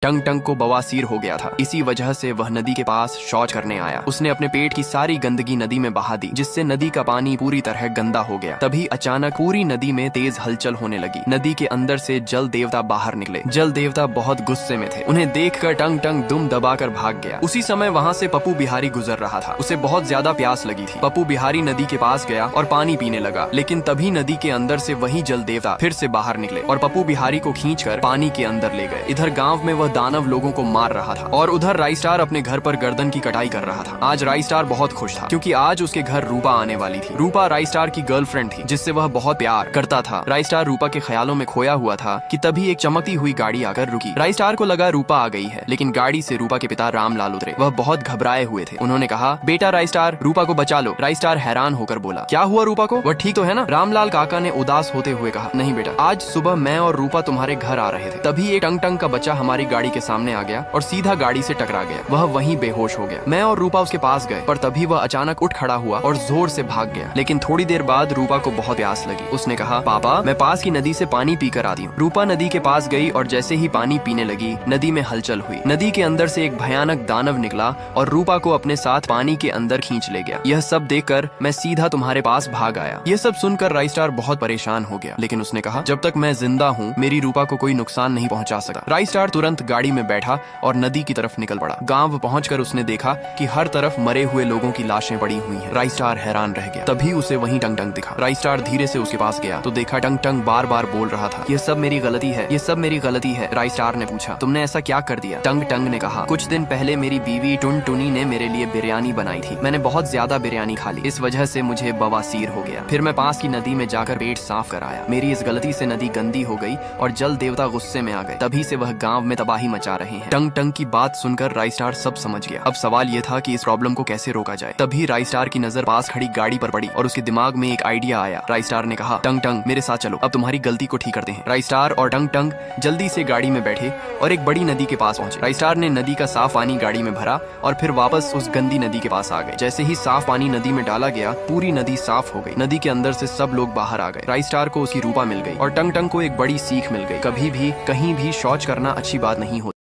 टंग टंग को बवासीर हो गया था। इसी वजह से वह नदी के पास शौच करने आया। उसने अपने पेट की सारी गंदगी नदी में बहा दी, जिससे नदी का पानी पूरी तरह गंदा हो गया। तभी अचानक पूरी नदी में तेज हलचल होने लगी। नदी के अंदर से जल देवता बाहर निकले। जल देवता बहुत गुस्से में थे। उन्हें देखकर टंग टंग दुम दबाकर भाग गया। उसी समय वहाँ से पप्पू बिहारी गुजर रहा था। उसे बहुत ज्यादा प्यास लगी थी। पप्पू बिहारी नदी के पास गया और पानी पीने लगा, लेकिन तभी नदी के अंदर से वही जल देवता फिर से बाहर निकले और पप्पू बिहारी को खींचकर पानी के अंदर ले गए। इधर गाँव में वह दानव लोगों को मार रहा था और उधर राइस्टार अपने घर पर गर्दन की कटाई कर रहा था। आज राइस्टार बहुत खुश था, क्योंकि आज उसके घर रूपा आने वाली थी। रूपा राइस्टार की गर्लफ्रेंड थी, जिससे वह बहुत प्यार करता था। राइस्टार रूपा के ख्यालों में खोया हुआ था कि तभी एक चमकती हुई गाड़ी आकर रुकी। राइस्टार को लगा रूपा आ गई है, लेकिन गाड़ी से रूपा के पिता रामलाल उतरे। वह बहुत घबराए हुए थे। उन्होंने कहा, बेटा राइस्टार, रूपा को बचा लो। राइस्टार हैरान होकर बोला, क्या हुआ रूपा को? वह ठीक तो है ना? रामलाल काका ने उदास होते हुए कहा, नहीं बेटा, आज सुबह मैं और रूपा तुम्हारे घर आ रहे थे, तभी एक टंग टंग का बच्चा हमारी गाड़ी के सामने आ गया और सीधा गाड़ी से टकरा गया। वह वहीं बेहोश हो गया। मैं और रूपा उसके पास गए, पर तभी वह अचानक उठ खड़ा हुआ और जोर से भाग गया। लेकिन थोड़ी देर बाद रूपा को बहुत प्यास लगी। उसने कहा, पापा, मैं पास की नदी से पानी पीकर आती हूँ। रूपा नदी के पास गई और जैसे ही पानी पीने लगी, नदी में हलचल हुई। नदी के अंदर से एक भयानक दानव निकला और रूपा को अपने साथ पानी के अंदर खींच ले गया। यह सब देखकर मैं सीधा तुम्हारे पास भाग आया। यह सब सुनकर राइस्टार बहुत परेशान हो गया, लेकिन उसने कहा, जब तक मैं जिंदा हूँ, मेरी रूपा को कोई नुकसान नहीं पहुँचा सकता। राइस्टार तुरंत गाड़ी में बैठा और नदी की तरफ निकल पड़ा। गांव पहुंचकर उसने देखा कि हर तरफ मरे हुए लोगों की लाशें पड़ी हुई हैं। राइस्टार हैरान रह गया। तभी उसे वहीं टंग टंग दिखा। राइस्टार धीरे से उसके पास गया तो देखा टंग टंग बार बार बोल रहा था, ये सब मेरी गलती है, ये सब मेरी गलती है। राइस्टार ने पूछा, तुमने ऐसा क्या कर दिया? टंग टंग ने कहा, कुछ दिन पहले मेरी बीवी टुन टुनी ने मेरे लिए बिरयानी बनाई थी। मैंने बहुत ज्यादा बिरयानी खा ली, इस वजह से मुझे बवासीर हो गया। फिर मैं पास की नदी में जाकर पेट साफ कराया। मेरी इस गलती से नदी गंदी हो गई और जल देवता गुस्से में आ गए। तभी से वह गाँव में तबाही मचा रहे हैं। टंग टंग की बात सुनकर राइस्टार सब समझ गया। अब सवाल यह था कि इस प्रॉब्लम को कैसे रोका जाए। तभी राइस्टार की नजर पास खड़ी गाड़ी पर पड़ी और उसके दिमाग में एक आइडिया आया। राइस्टार ने कहा, टंग टंग, मेरे साथ चलो, अब तुम्हारी गलती को ठीक करते हैं। राइस्टार और टंग टंग जल्दी से गाड़ी में बैठे और एक बड़ी नदी के पास पहुंचे। राइस्टार ने नदी का साफ पानी गाड़ी में भरा और फिर वापस उस गंदी नदी के पास आ गए। जैसे ही साफ पानी नदी में डाला गया, पूरी नदी साफ हो गई। नदी के अंदर से सब लोग बाहर आ गए। राइस्टार को उसकी रूपा मिल गई और टंग टंग को एक बड़ी सीख मिल गई, कभी भी कहीं भी शौच करना अच्छी बात नहीं होती।